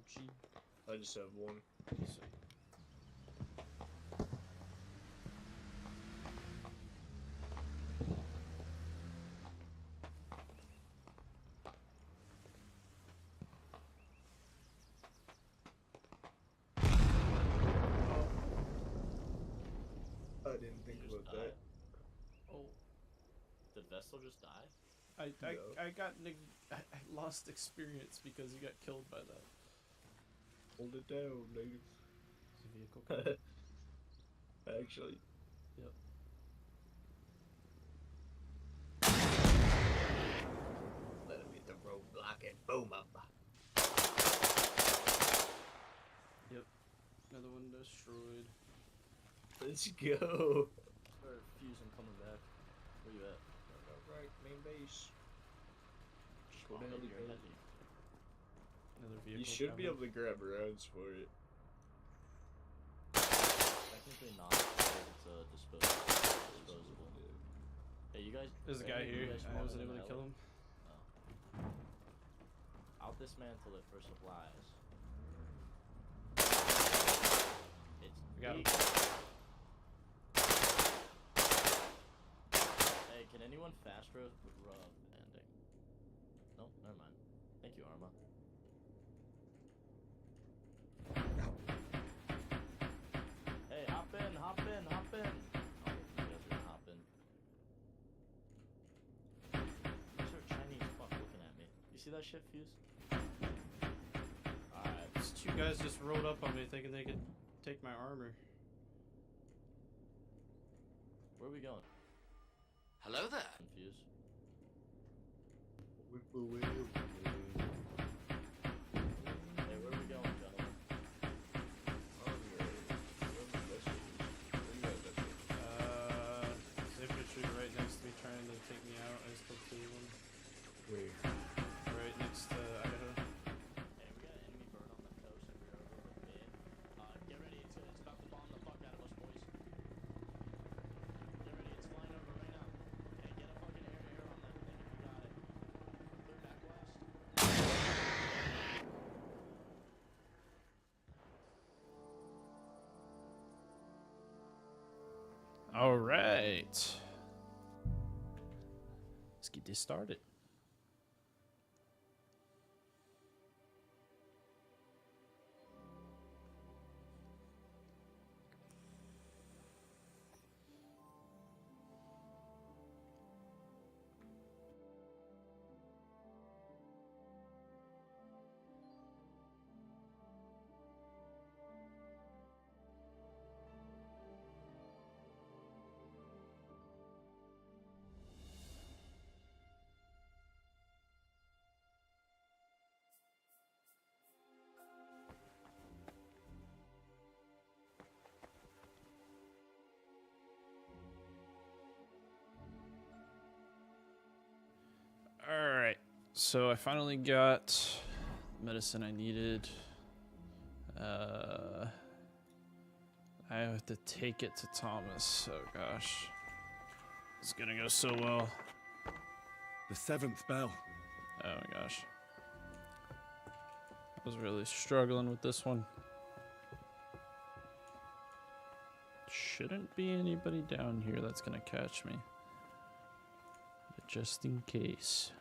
G? I just have one. So, I didn't think You just about died? that. oh, Did Vestal just die? I No. got I lost experience because you got killed by that. Hold it down, native. It's a vehicle coming. Actually. Yep. Let him hit the roadblock and boom up. Yep. Another one destroyed. Let's go. Or Fuse, I'm coming back. Where you at? Alright, main base. Go Oh, down maybe the you're road. heavy. Another vehicle You should be coming. able to grab rounds for it. Technically not, because it's a disposable. Hey, you guys. There's a guy you here. guys I wasn't spawning in able to the kill heli? him. Oh. I'll dismantle it for supplies. It's We got him. big. Hey, can anyone fast road ending? Nope, never mind. Thank you, Arma. Hey, hop in, hop in, hop in. Oh, you guys are gonna hop in. What's your Chinese fuck looking at me? You see that shit, Fuse? Alright. These two guys just rolled up on me thinking they could take my armor. Where are we going? Hello there. Fuse. Whip away, whip away. Hey, where are we going, gentlemen? Infantry right next to me trying to take me out. I just killed two of them. Where? Right next to Idaho. Hey, we got an enemy bird on the coast and we're over with mid. Get ready, it's about to bomb the fuck out of us, boys. Get ready, it's flying over right now. Hey, get a fucking air on that thing if you got it. Clear back west. All right. Let's get this started. Alright, so I finally got medicine I needed. I have to take it to Thomas. Oh gosh. It's gonna go so well. The seventh bell. Oh my gosh. I was really struggling with this one. Shouldn't be anybody down here that's gonna catch me. But just in case.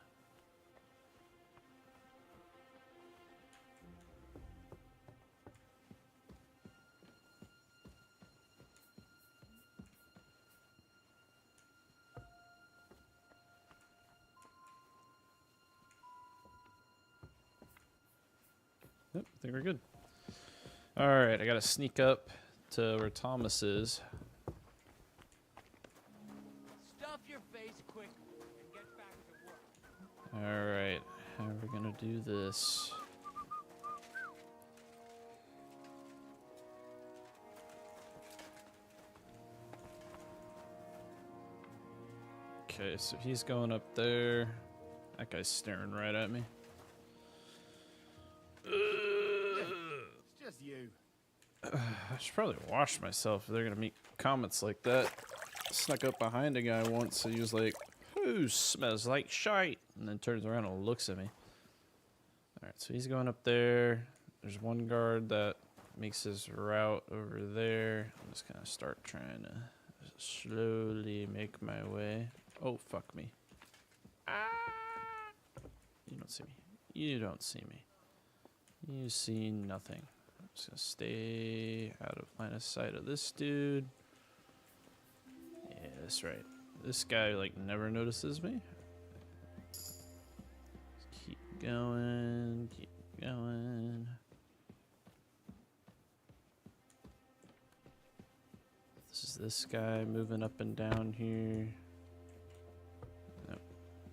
Yep, I think we're good. Alright, I gotta sneak up to where Thomas is. Stuff your face quick and get back to work. Alright, how are we gonna do this? Okay, so he's going up there. That guy's staring right at me. It's just you. I should probably wash myself if they're gonna make comments like that. Snuck up behind a guy once and he was like, "Who smells like shite?" And then turns around and looks at me. Alright, so he's going up there. There's one guard that makes his route over there. I'm just gonna start trying to slowly make my way. Oh, fuck me. Ah! You don't see me. You don't see me. You see nothing. I'm just gonna stay out of line of sight of this dude. Yeah, that's right. This guy, like, never notices me. Just keep going, keep going. This is this guy moving up and down here. Nope.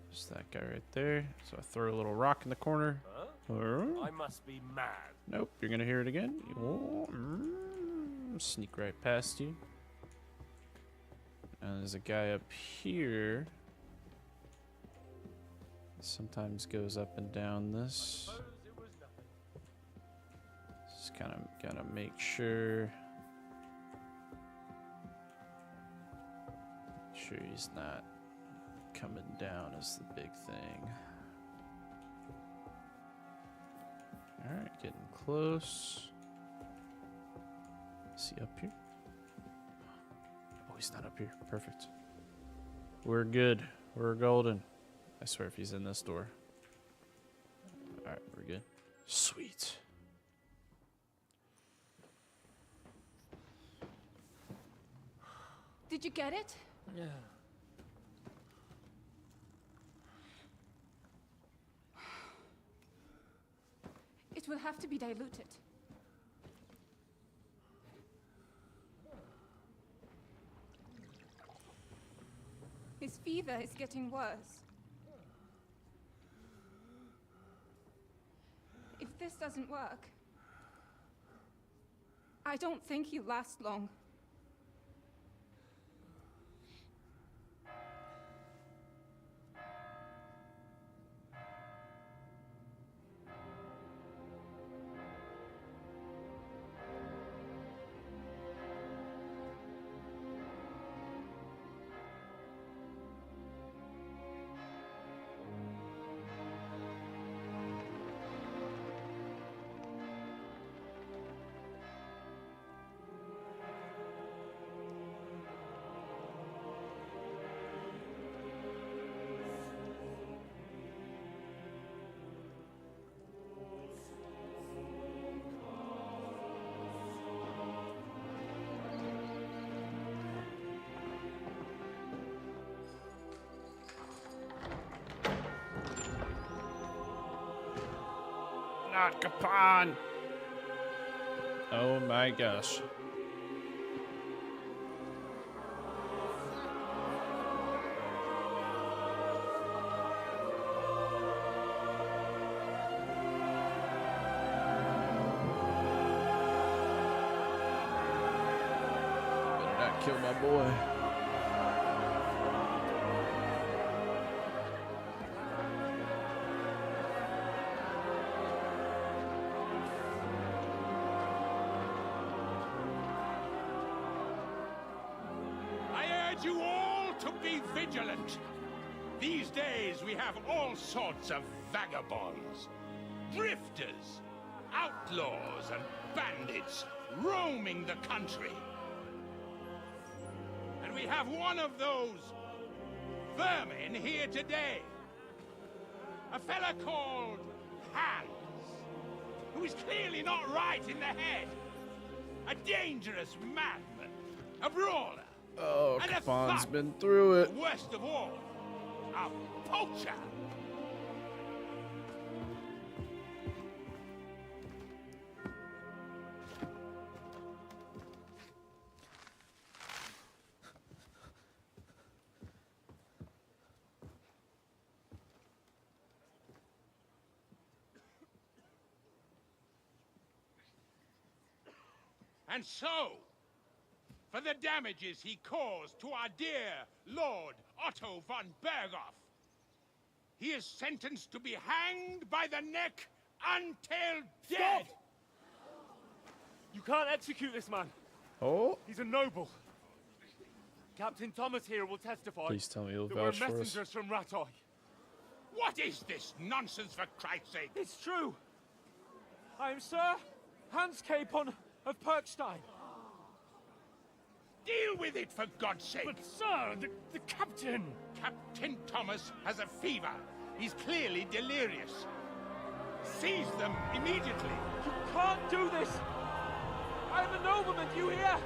Just that guy right there. So I throw a little rock in the corner. I must be mad. Nope, you're gonna hear it again. Sneak right past you. And there's a guy up here. Sometimes goes up and down this. Just kind of gotta make sure. Sure he's not coming down is the big thing. Alright, getting close. Is he up here? Oh, he's not up here. Perfect. We're good. We're golden. I swear if he's in this door. Alright, we're good. Sweet. Did you get it? Yeah. It will have to be diluted. His fever is getting worse. If this doesn't work, I don't think he'll last long. Not Capon! Oh my gosh. Better not kill my boy. You all to be vigilant. These days we have all sorts of vagabonds, drifters, outlaws and bandits roaming the country. And we have one of those vermin here today. A fella called Hans, who is clearly not right in the head. A dangerous madman, a brawler. Oh, And Capon's thug. been through it. Worst of all, a poacher. And so, for the damages he caused to our dear Lord Otto von Berghoff, he is sentenced to be hanged by the neck until dead. Stop! You can't execute this man. Oh, He's a noble. Captain Thomas here will testify. please tell me you'll that we're vouch for us. messengers from Ratoi. What is this nonsense, for Christ's sake? It's true. I I'm Sir Hans Capon of Perkstein. Deal with it, for God's sake! But, sir, the captain... Captain Thomas has a fever. He's clearly delirious. Seize them immediately. You can't do this! I'm a nobleman, do you hear?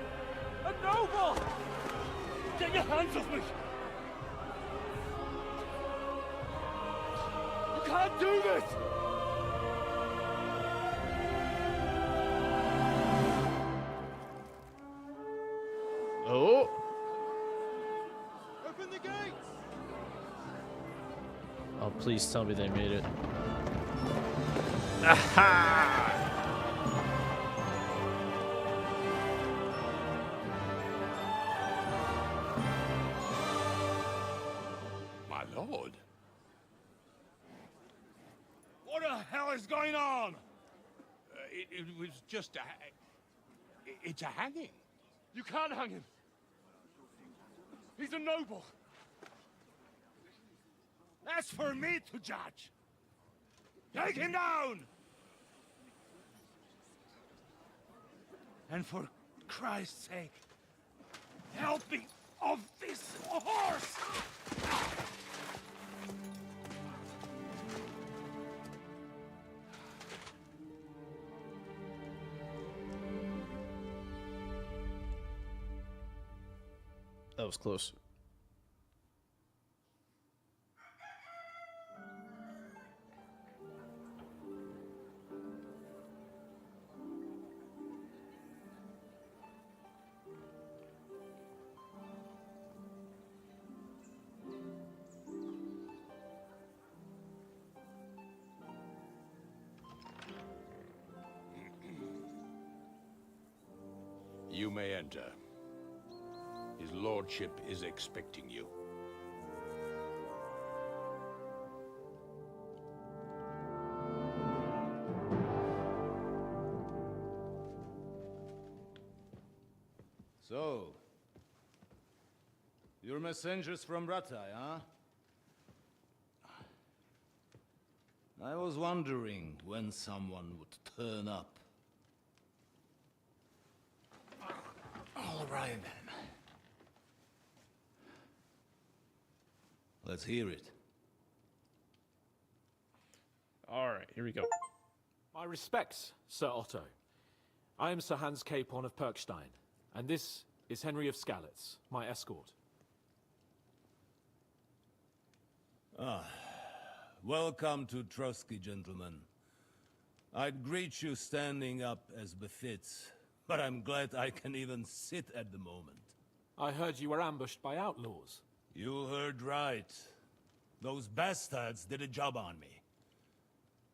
A noble! Get your hands off me! You can't do this! Oh! Open the gates! Oh, please tell me they made it. Aha! My lord. What the hell is going on? It was just a... It's a hanging. You can't hang him. He's a noble. That's for me to judge. Take him down! And for Christ's sake, help me off this horse! That was close. You may enter. His lordship is expecting you. So, you're messengers from Ratai, huh? I was wondering when someone would turn up. All right, then. Let's hear it. All right, here we go. My respects, Sir Otto. I am Sir Hans Capon of Perkstein, and this is Henry of Skalitz, my escort. Welcome to Trotsky, gentlemen. I'd greet you standing up as befits, but I'm glad I can even sit at the moment. I heard you were ambushed by outlaws. You heard right. Those bastards did a job on me.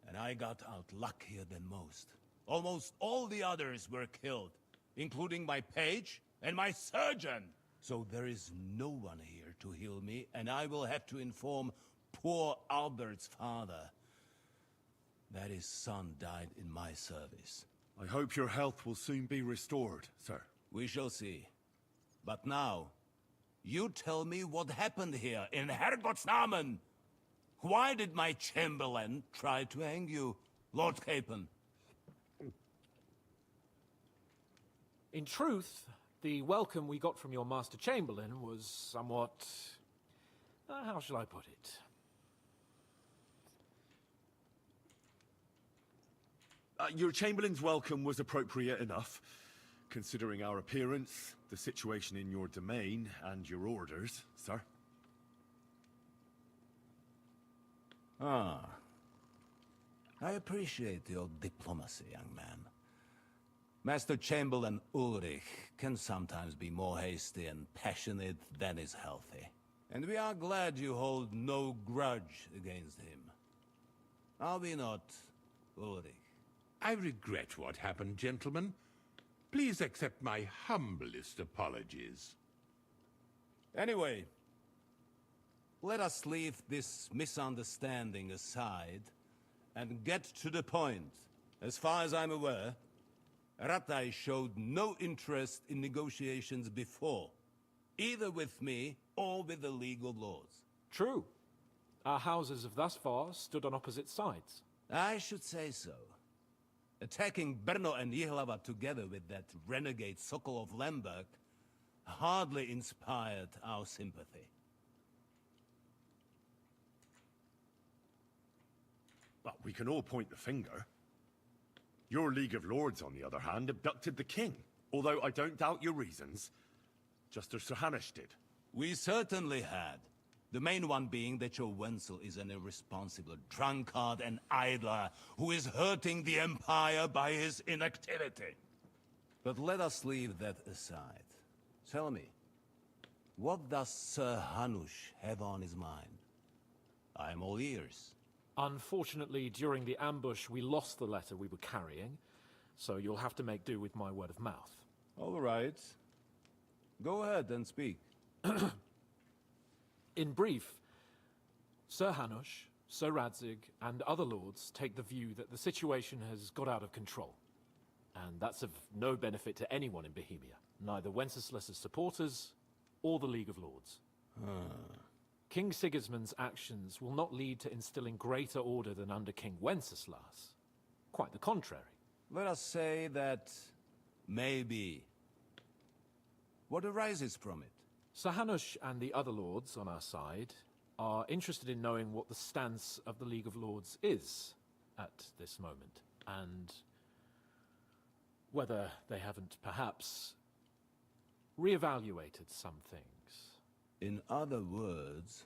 And I got out luckier than most. Almost all the others were killed, including my page and my surgeon. So there is no one here to heal me, and I will have to inform poor Albert's father that his son died in my service. I hope your health will soon be restored, sir. We shall see. But now, you tell me what happened here in Herrgottsnamen. Why did my chamberlain try to hang you, Lord Capon? In truth, the welcome we got from your Master Chamberlain was somewhat... how shall I put it? Your Chamberlain's welcome was appropriate enough, considering our appearance, the situation in your domain, and your orders, sir. Ah. I appreciate your diplomacy, young man. Master Chamberlain Ulrich can sometimes be more hasty and passionate than is healthy. And we are glad you hold no grudge against him. Are we not, Ulrich? I regret what happened, gentlemen. Please accept my humblest apologies. Anyway, let us leave this misunderstanding aside and get to the point. As far as I'm aware, Ratai showed no interest in negotiations before, either with me or with the League of Lords. True. Our houses have thus far stood on opposite sides. I should say so. Attacking Brno and Jihlava together with that renegade Sokol of Lemberg hardly inspired our sympathy. Well, we can all point the finger. Your League of Lords, on the other hand, abducted the king. Although I don't doubt your reasons, just as Sir Hanush did. We certainly had. The main one being that your Wenzel is an irresponsible drunkard and idler who is hurting the Empire by his inactivity. But let us leave that aside. Tell me, what does Sir Hanush have on his mind? I'm all ears. Unfortunately, during the ambush, we lost the letter we were carrying, so you'll have to make do with my word of mouth. All right. Go ahead and speak. In brief, Sir Hanush, Sir Radzig, and other lords take the view that the situation has got out of control. And that's of no benefit to anyone in Bohemia, neither Wenceslas's supporters or the League of Lords. King Sigismund's actions will not lead to instilling greater order than under King Wenceslas. Quite the contrary. Let us say that maybe. What arises from it? Sir Hanush and the other lords on our side are interested in knowing what the stance of the League of Lords is at this moment, and whether they haven't perhaps reevaluated some things. In other words,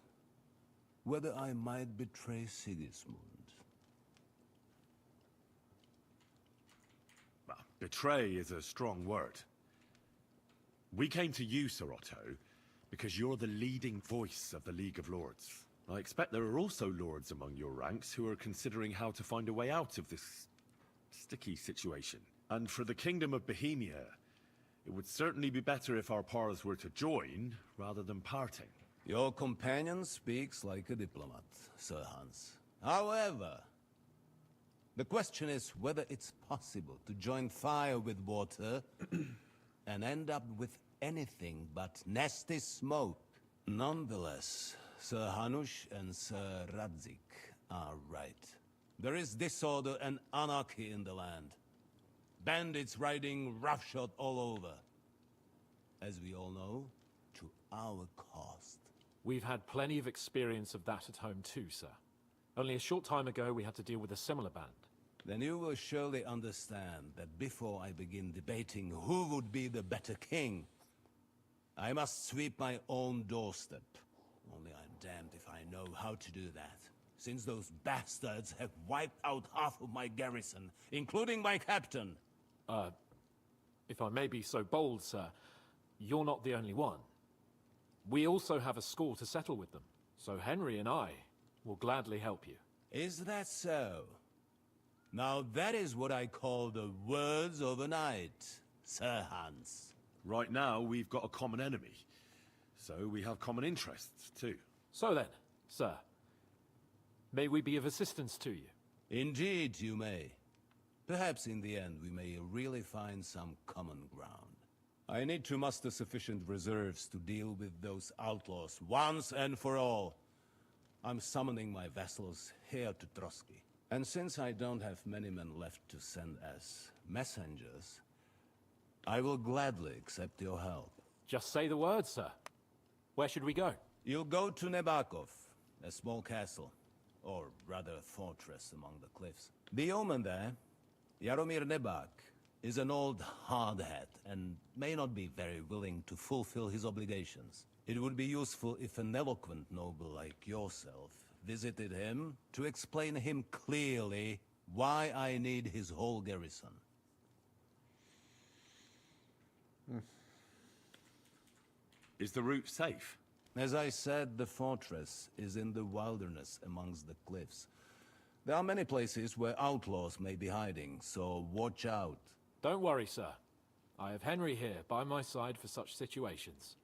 whether I might betray Sigismund. Well, betray is a strong word. We came to you, Sir Otto, because you're the leading voice of the League of Lords. I expect there are also lords among your ranks who are considering how to find a way out of this sticky situation. And for the Kingdom of Bohemia, it would certainly be better if our powers were to join, rather than parting. Your companion speaks like a diplomat, Sir Hans. However, the question is whether it's possible to join fire with water and end up with anything but nasty smoke. Nonetheless, Sir Hanush and Sir Radzig are right. There is disorder and anarchy in the land. Bandits riding roughshod all over. As we all know, to our cost. We've had plenty of experience of that at home too, sir. Only a short time ago we had to deal with a similar band. Then you will surely understand that before I begin debating who would be the better king, I must sweep my own doorstep. Only I'm damned if I know how to do that, since those bastards have wiped out half of my garrison, including my captain. If I may be so bold, sir, you're not the only one. We also have a score to settle with them, so Henry and I will gladly help you. Is that so? Now that is what I call the words of a knight, Sir Hans. Right now, we've got a common enemy, so we have common interests, too. So then, sir, may we be of assistance to you? Indeed, you may. Perhaps in the end we may really find some common ground. I need to muster sufficient reserves to deal with those outlaws once and for all. I'm summoning my vassals here to Trotsky. And since I don't have many men left to send as messengers, I will gladly accept your help. Just say the word, sir. Where should we go? You'll go to Nebakov, a small castle, or rather a fortress among the cliffs. The yeoman there, Jaromir Nebak, is an old hardhat and may not be very willing to fulfill his obligations. It would be useful if an eloquent noble like yourself visited him to explain him clearly why I need his whole garrison. Is the route safe? As I said, the fortress is in the wilderness amongst the cliffs. There are many places where outlaws may be hiding, so watch out. Don't worry, sir. I have Henry here by my side for such situations.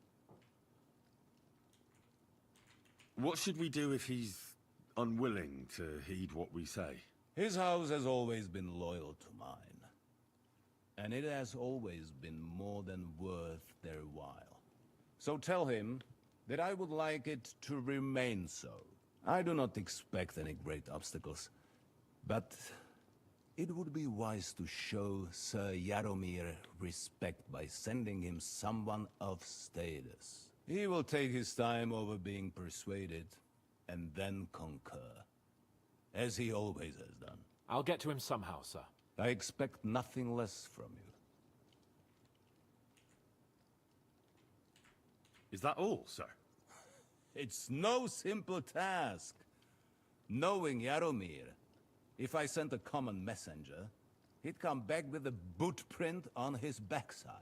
What should we do if he's unwilling to heed what we say? His house has always been loyal to mine. And it has always been more than worth their while. So tell him that I would like it to remain so. I do not expect any great obstacles, but it would be wise to show Sir Jaromir respect by sending him someone of status. He will take his time over being persuaded, and then concur, as he always has done. I'll get to him somehow, sir. I expect nothing less from you. Is that all, sir? It's no simple task. Knowing Jaromir, if I sent a common messenger, he'd come back with a boot print on his backside.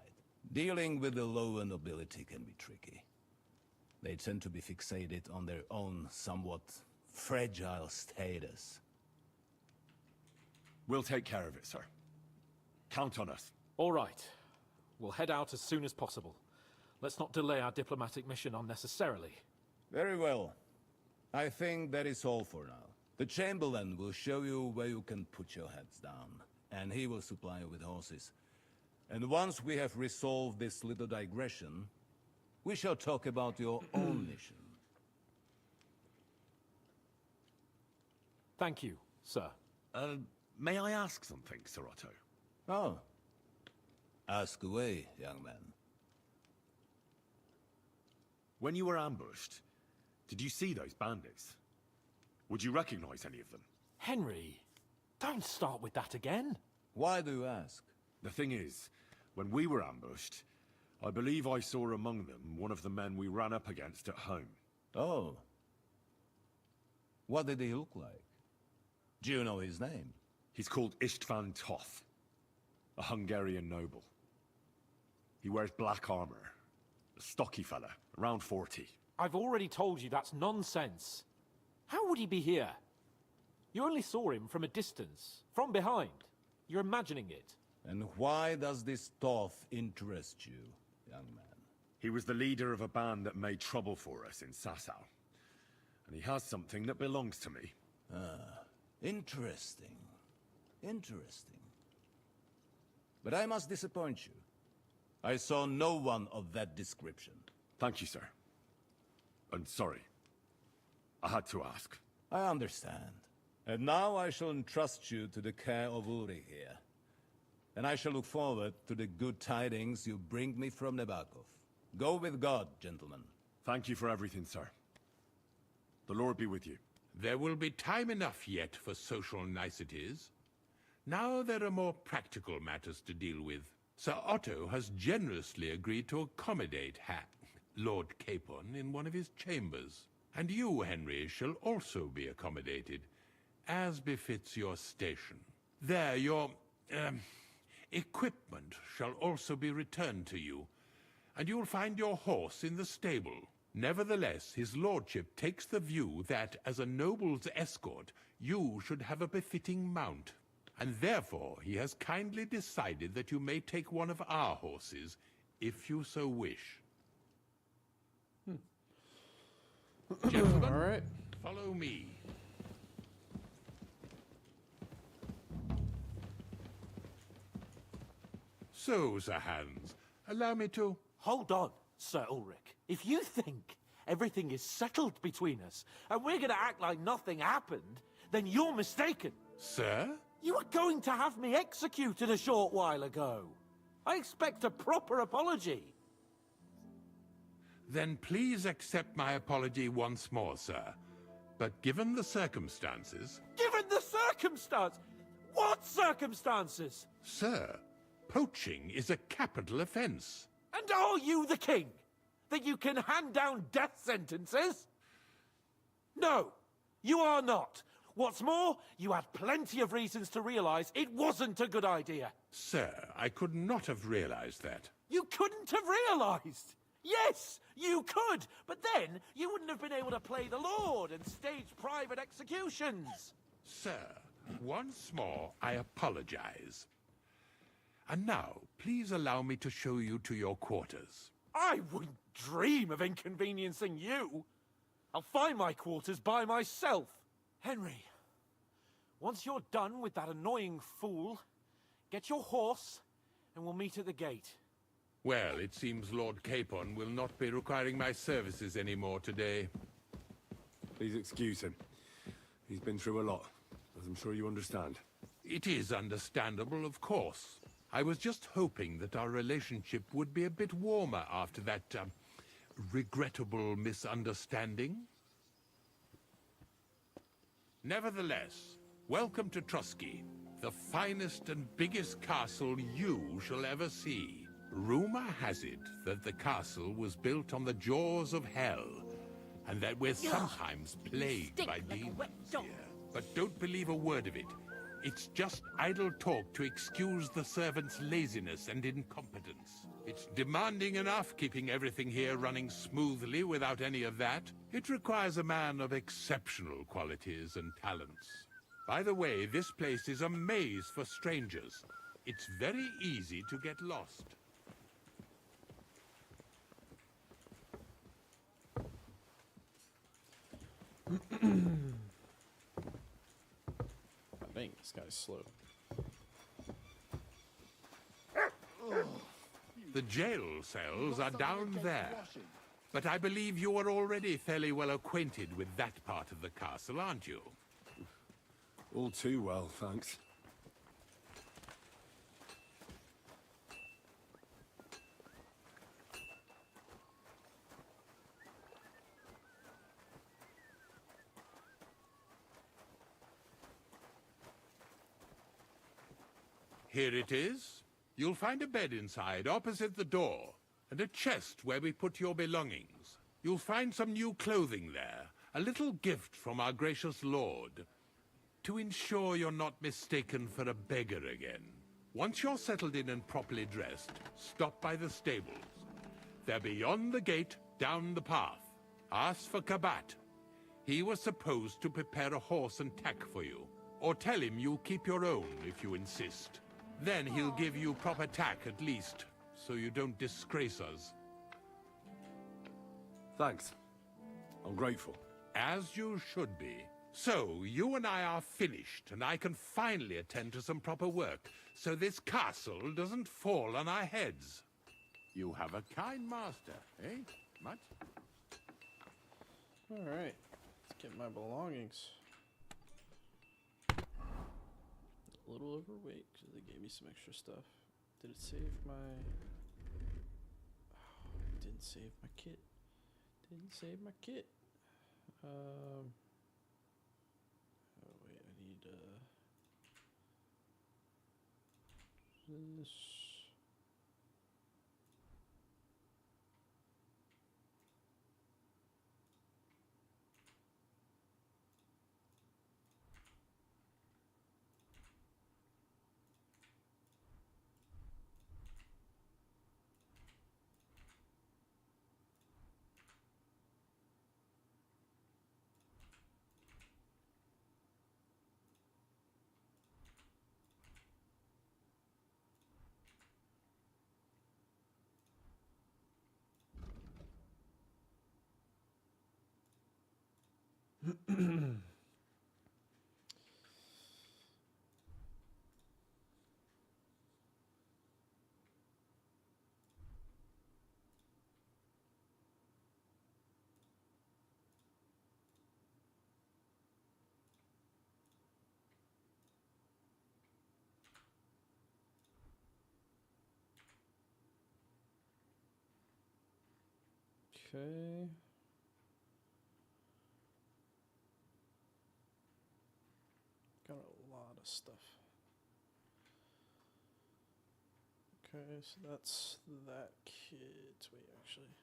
Dealing with the lower nobility can be tricky. They tend to be fixated on their own somewhat fragile status. We'll take care of it, sir. Count on us. All right. We'll head out as soon as possible. Let's not delay our diplomatic mission unnecessarily. Very well. I think that is all for now. The Chamberlain will show you where you can put your heads down, and he will supply you with horses. And once we have resolved this little digression, we shall talk about your own mission. Thank you, sir. May I ask something, Sir Otto? Oh. Ask away, young man. When you were ambushed, did you see those bandits? Would you recognize any of them? Henry, don't start with that again. Why do you ask? The thing is, when we were ambushed, I believe I saw among them one of the men we ran up against at home. Oh. What did he look like? Do you know his name? He's called Istvan Toth, a Hungarian noble. He wears black armor, a stocky fella, around 40. I've already told you that's nonsense. How would he be here? You only saw him from a distance, from behind. You're imagining it. And why does this Toth interest you, young man? He was the leader of a band that made trouble for us in Sasau. And he has something that belongs to me. Ah, interesting. Interesting. But I must disappoint you. I saw no one of that description. Thank you, sir. And sorry. I had to ask. I understand. And now I shall entrust you to the care of Uri here. And I shall look forward to the good tidings you bring me from Nebakov. Go with God, gentlemen. Thank you for everything, sir. The Lord be with you. There will be time enough yet for social niceties. Now there are more practical matters to deal with. Sir Otto has generously agreed to accommodate Lord Capon in one of his chambers. And you, Henry, shall also be accommodated, as befits your station. There, your equipment shall also be returned to you, and you'll find your horse in the stable. Nevertheless, his lordship takes the view that, as a noble's escort, you should have a befitting mount. And therefore, he has kindly decided that you may take one of our horses, if you so wish. Gentlemen, All right. follow me. So, Sir Hans, allow me to... Hold on, Sir Ulrich. If you think everything is settled between us, and we're gonna act like nothing happened, then you're mistaken. Sir? You were going to have me executed a short while ago. I expect a proper apology. Then please accept my apology once more, sir. But given the circumstances... Given the circumstance? What circumstances? Sir, poaching is a capital offense. And are you the king? That you can hand down death sentences? No, you are not. What's more, you had plenty of reasons to realize it wasn't a good idea. Sir, I could not have realized that. You couldn't have realized. Yes, you could, but then you wouldn't have been able to play the Lord and stage private executions. Sir, once more, I apologize. And now, please allow me to show you to your quarters. I wouldn't dream of inconveniencing you. I'll find my quarters by myself. Henry, once you're done with that annoying fool, get your horse and we'll meet at the gate. Well, it seems Lord Capon will not be requiring my services anymore today. Please excuse him. He's been through a lot, as I'm sure you understand. It is understandable, of course. I was just hoping that our relationship would be a bit warmer after that, regrettable misunderstanding. Nevertheless, welcome to Trusky, the finest and biggest castle you shall ever see. Rumor has it that the castle was built on the jaws of hell, and that we're sometimes plagued by demons here. But don't believe a word of it. It's just idle talk to excuse the servants' laziness and incompetence. It's demanding enough keeping everything here running smoothly without any of that. It requires a man of exceptional qualities and talents. By the way, this place is a maze for strangers. It's very easy to get lost. Dang, this guy's slow. The jail cells are down there. But I believe you are already fairly well acquainted with that part of the castle, aren't you? All too well, thanks. Here it is. You'll find a bed inside, opposite the door, and a chest where we put your belongings. You'll find some new clothing there, a little gift from our gracious lord, to ensure you're not mistaken for a beggar again. Once you're settled in and properly dressed, stop by the stables. They're beyond the gate, down the path. Ask for Kabat. He was supposed to prepare a horse and tack for you, or tell him you'll keep your own if you insist. Then he'll give you proper tack at least, so you don't disgrace us. Thanks. I'm grateful. As you should be. So, you and I are finished, and I can finally attend to some proper work, so this castle doesn't fall on our heads. You have a kind master, eh? Much? Alright, let's get my belongings. A little overweight because they gave me some extra stuff. Did it save my... Oh, it didn't save my kit. Didn't save my kit. Oh wait, I need this. Okay. Got a lot of stuff. Okay, so that's that kit. Wait, actually.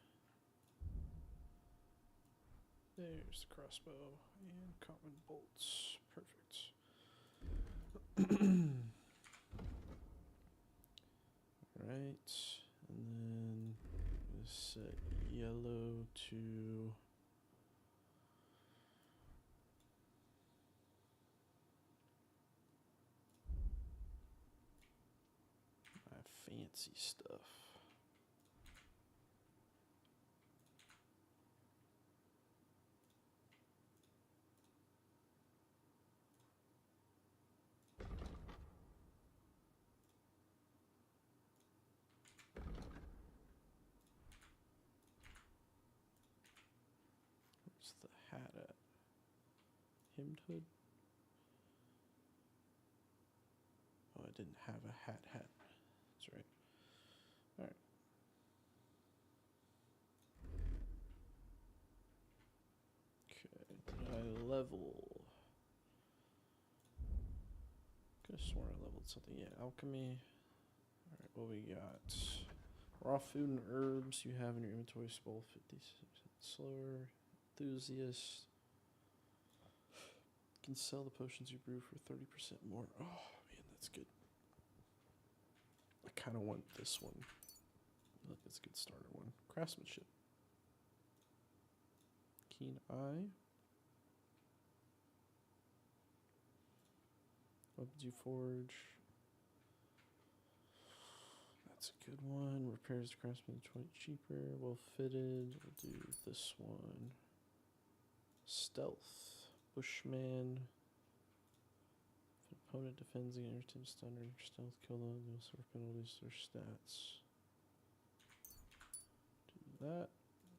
There's the crossbow and common bolts. Perfect. Right, and then set yellow to my fancy stuff. Where's the hat at? Hemmed hood? didn't have a hat. That's right. Alright. Okay, did I level? Could've sworn I leveled something. Yeah, alchemy. Alright, what we got? Raw food and herbs you have in your inventory spoil 50% slower. Enthusiast. You can sell the potions you brew for 30% more. Oh man, that's good. I kind of want this one. Look, it's a good starter one. Craftsmanship. Keen eye. Weapons you forge. That's a good one. Repairs craftsman 20 cheaper. Well fitted. We'll do this one. Stealth. Bushman. If an opponent defends against your team stun or your stealth kill them, you'll suffer penalties to their stats. Do that.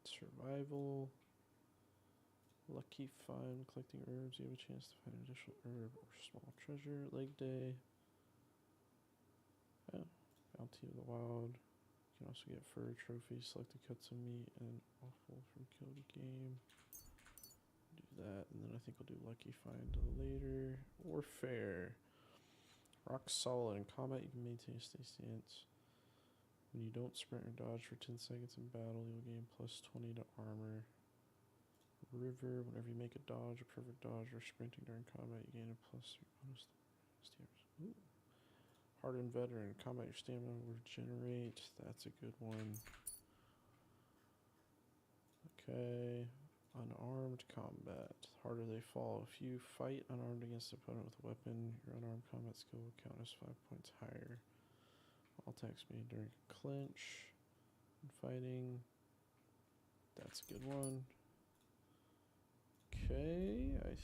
Survival. Lucky find. Collecting herbs. You have a chance to find an additional herb or small treasure. Leg day. Oh. Bounty of the Wild. You can also get fur trophies, selected cuts of meat, and offal from killed game. Do that, and then I think we'll do Lucky Find later. Warfare. Rock solid. In combat, you can maintain a stay stance. When you don't sprint or dodge for 10 seconds in battle, you'll gain plus 20 to armor. River. Whenever you make a dodge, a perfect dodge, or sprinting during combat, you gain a plus 3 bonus. Ooh. Hardened veteran. Combat, your stamina will regenerate. That's a good one. Okay. Unarmed combat. The harder they fall. If you fight unarmed against an opponent with a weapon, your unarmed combat skill will count as 5 points higher. All attacks made during clinch and fighting. That's a good one. Okay, I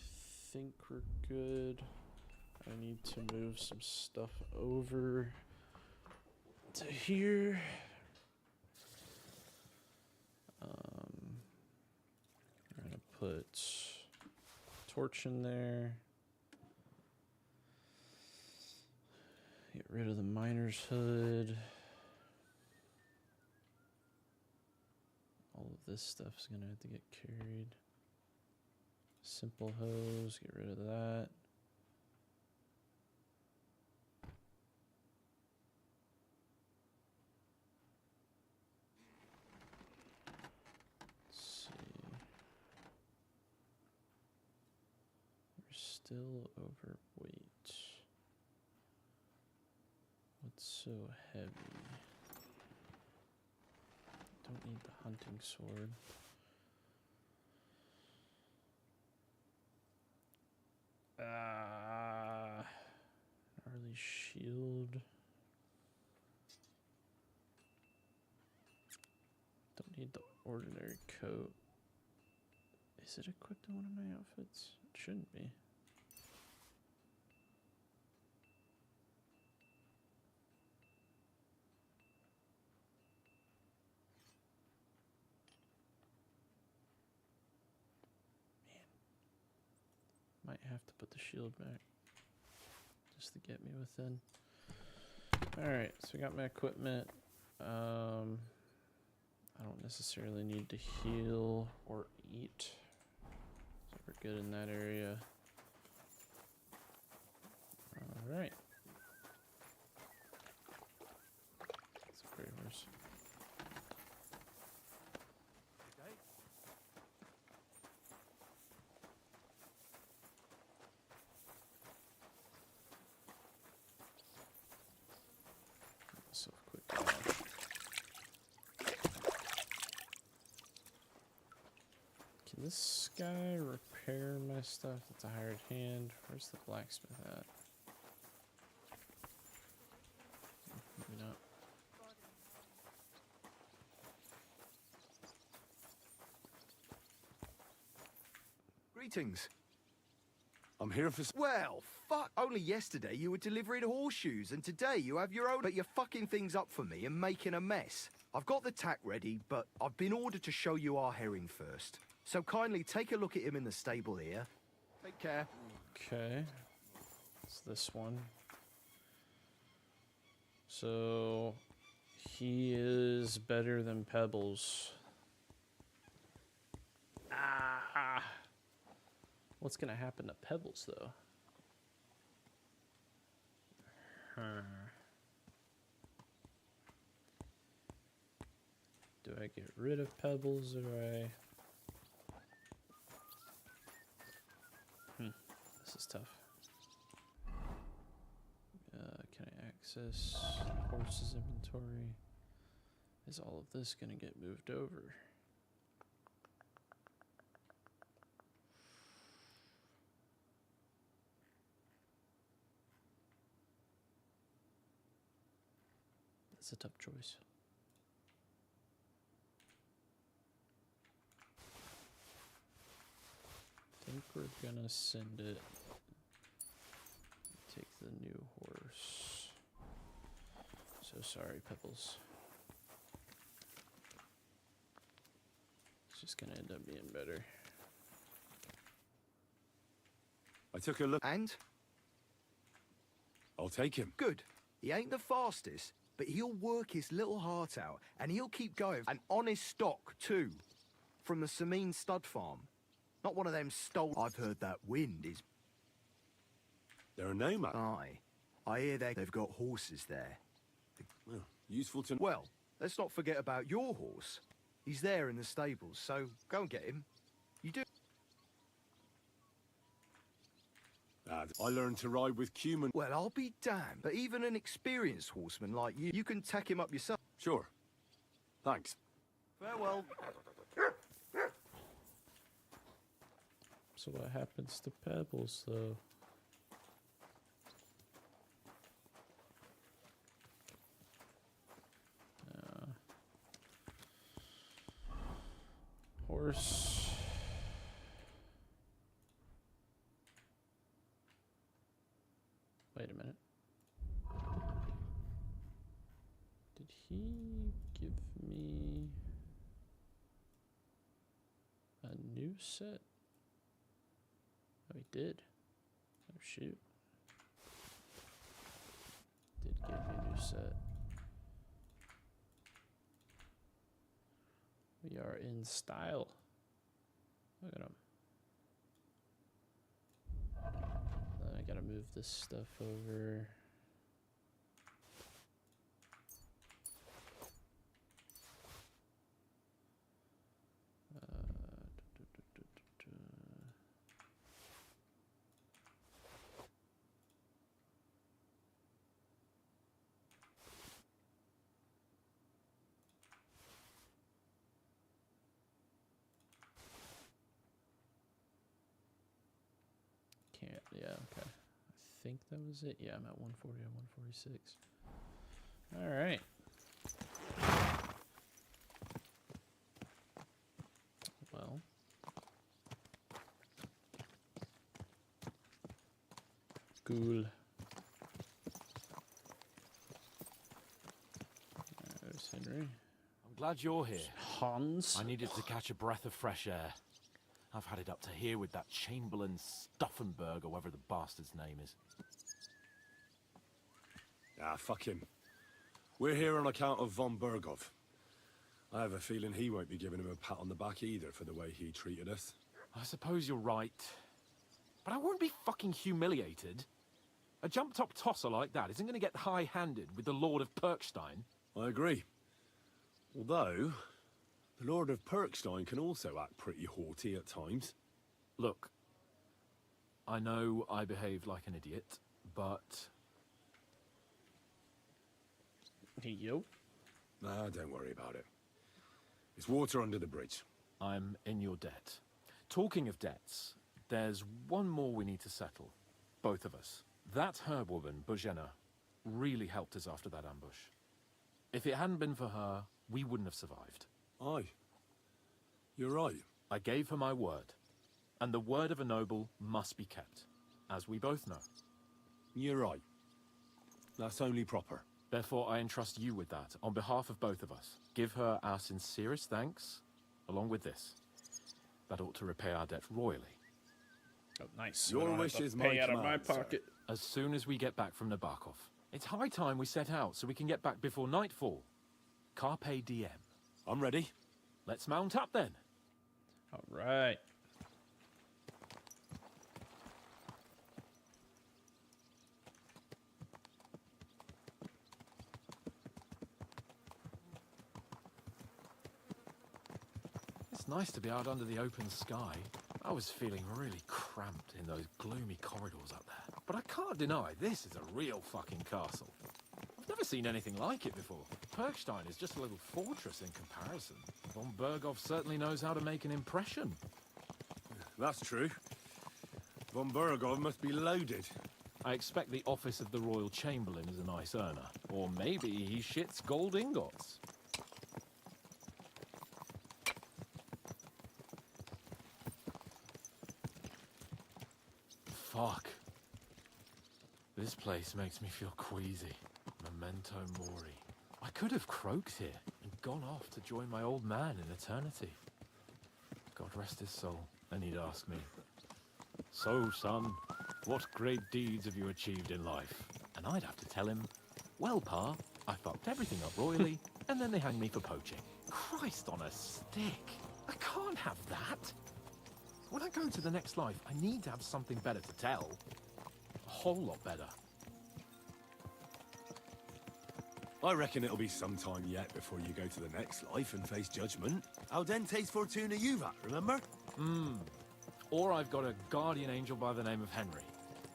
think we're good. I need to move some stuff over to here. I'm gonna put torch in there. Get rid of the miner's hood. All of this stuff's gonna have to get carried. Simple hose, get rid of that. Still overweight. What's so heavy? Don't need the hunting sword. Gnarly shield. Don't need the ordinary coat. Is it equipped in one of my outfits? It shouldn't be. Might have to put the shield back just to get me within. Alright, so we got my equipment. I don't necessarily need to heal or eat. So we're good in that area. Alright. That's a great horse. So quick dash. Can this guy repair my stuff? That's a hired hand. Where's the blacksmith at? Maybe not. Greetings. I'm here for... Well, fuck. Only yesterday you were delivering horseshoes, and today you have your own... But you're fucking things up for me and making a mess. I've got the tack ready, but I've been ordered to show you our herring first. So kindly take a look at him in the stable here. Take care. Okay. It's this one. So he is better than Pebbles. Ah. What's gonna happen to Pebbles though? Do I get rid of Pebbles or do I? This is tough. Can I access horses inventory? Is all of this gonna get moved over? That's a tough choice. I think we're gonna send it. Take the new horse. So sorry, Pebbles. It's just gonna end up being better. I took a look. And? I'll take him. Good. He ain't the fastest, but he'll work his little heart out, and he'll keep going. An honest stock, too. From the Sameen stud farm. Not one of them I've heard that wind is... There are no man. Aye. I hear they've got horses there. Well, useful to... Well, let's not forget about your horse. He's there in the stables, so go and get him. You do... I learned to ride with Cuman. Well, I'll be damned. But even an experienced horseman like you can tack him up yourself. Sure. Thanks. Farewell. So what happens to Pebbles, though? Horse. Wait a minute. Did he give me a new set? Oh, he did. Oh, shoot. Did give me a new set. We are in style. Look at him. I gotta move this stuff over. Can't, yeah, okay. I think that was it. Yeah, I'm at 140 and 146. All right. Well. Cool. There's Henry. I'm glad you're here. Hans. I needed to catch a breath of fresh air. I've had it up to here with that Chamberlain Stuffenberg, or whatever the bastard's name is. Ah, fuck him. We're here on account of von Bergov. I have a feeling he won't be giving him a pat on the back either for the way he treated us. I suppose you're right. But I won't be fucking humiliated. A jump-top tosser like that isn't going to get high-handed with the Lord of Perkstein. I agree. Although, the Lord of Perkstein can also act pretty haughty at times. Look, I know I behaved like an idiot, but... You? Nah, don't worry about it. It's water under the bridge. I'm in your debt. Talking of debts, there's one more we need to settle. Both of us. That herb-woman, Bozhena, really helped us after that ambush. If it hadn't been for her, we wouldn't have survived. Aye. You're right. I gave her my word. And the word of a noble must be kept, as we both know. You're right. That's only proper. Therefore, I entrust you with that, on behalf of both of us. Give her our sincerest thanks, along with this. That ought to repay our debt royally. Oh, nice. Your wish is my pay out of my command, sir. pocket. As soon as we get back from Nabokov, It's high time we set out so we can get back before nightfall. Carpe diem. I'm ready. Let's mount up then. All right. It's nice to be out under the open sky. I was feeling really cramped in those gloomy corridors up there. But I can't deny this is a real fucking castle. I've never seen anything like it before. Perkstein is just a little fortress in comparison. Von Berghoff certainly knows how to make an impression. That's true. Von Berghoff must be loaded. I expect the office of the Royal Chamberlain is a nice earner. Or maybe he shits gold ingots. Fuck. This place makes me feel queasy. Memento mori. I could have croaked here and gone off to join my old man in eternity. God rest his soul. And he'd ask me, "So, son, what great deeds have you achieved in life?" And I'd have to tell him, "Well, Pa, I fucked everything up royally, and then they hanged me for poaching." Christ on a stick. I can't have that. When I go into the next life, I need to have something better to tell. A whole lot better. I reckon it'll be some time yet before you go to the next life and face judgment. Audentes fortuna juvat, remember? Or I've got a guardian angel by the name of Henry.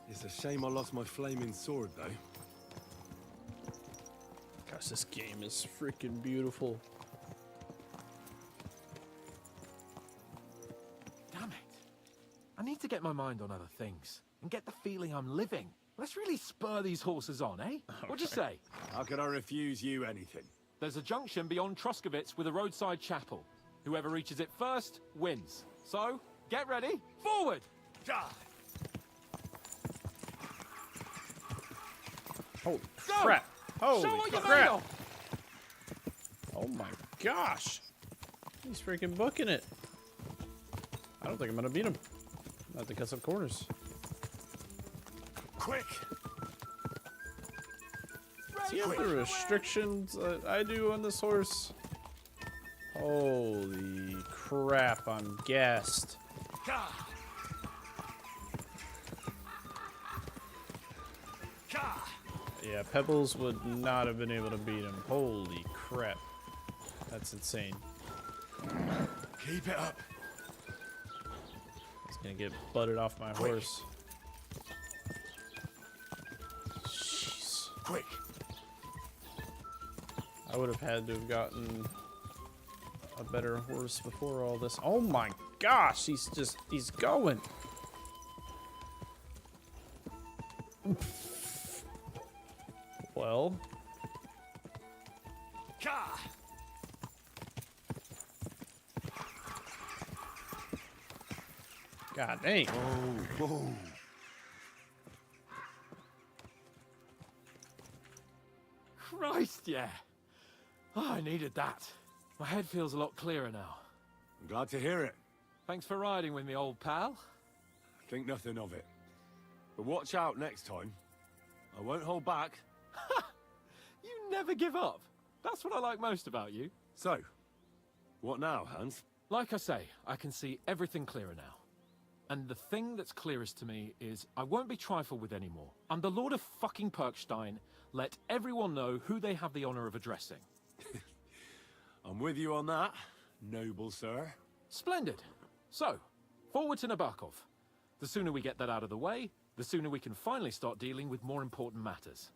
It's a shame I lost my flaming sword, though. Gosh, this game is freaking beautiful. Damn it. I need to get my mind on other things and get the feeling I'm living. Let's really spur these horses on, eh? What'd you say? How could I refuse you anything? There's a junction beyond Troskowitz with a roadside chapel. Whoever reaches it first wins. So, get ready. Forward! Holy Go! crap! Show Holy what you're made crap! of! Oh my gosh! He's freaking booking it. I don't think I'm gonna beat him. I have to cut some corners. Quick! Does he have the restrictions that I do on this horse? Holy crap, I'm gassed. Yeah, Pebbles would not have been able to beat him. Holy crap. That's insane. Keep it up. He's gonna get butted off my horse. Jeez. Quick! I would have had to have gotten a better horse before all this. Oh my gosh, he's going. Well. God dang. Whoa. Christ, yeah. Oh, I needed that. My head feels a lot clearer now. I'm glad to hear it. Thanks for riding with me, old pal. Think nothing of it. But watch out next time. I won't hold back. You never give up. That's what I like most about you. So, what now, Hans? Like I say, I can see everything clearer now. And the thing that's clearest to me is I won't be trifled with anymore. I'm the Lord of fucking Perkstein. Let everyone know who they have the honor of addressing. I'm with you on that, noble sir. Splendid. So, forward to Nabokov. The sooner we get that out of the way, the sooner we can finally start dealing with more important matters.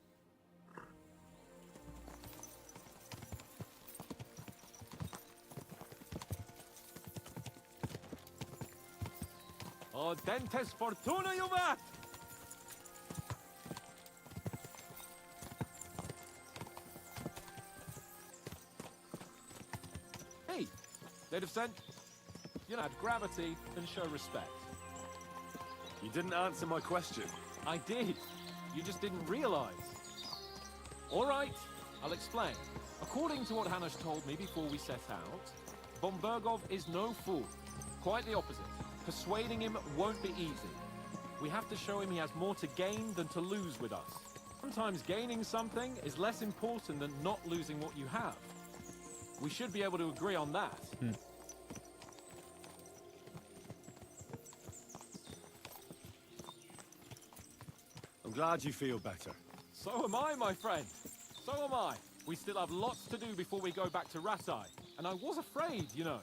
Audentes fortuna juvat! Hey, they'd have sent, add gravity and show respect. You didn't answer my question. I did. You just didn't realize. All right, I'll explain. According to what Hanush told me before we set out, Von Berghoff is no fool. Quite the opposite. Persuading him won't be easy. We have to show him he has more to gain than to lose with us. Sometimes gaining something is less important than not losing what you have. We should be able to agree on that. I'm glad you feel better. So am I, my friend. So am I. We still have lots to do before we go back to Ratai. And I was afraid, you know,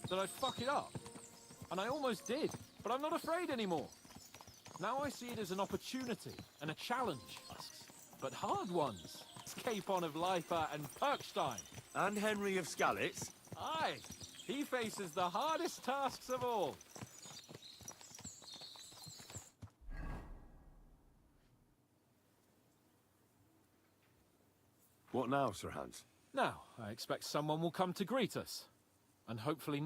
that I'd fuck it up. And I almost did, but I'm not afraid anymore. Now I see it as an opportunity and a challenge. But hard ones. Capon of Leipa and Perkstein. And Henry of Skalitz? Aye, he faces the hardest tasks of all. What now, Sir Hans? Now, I expect someone will come to greet us. And hopefully not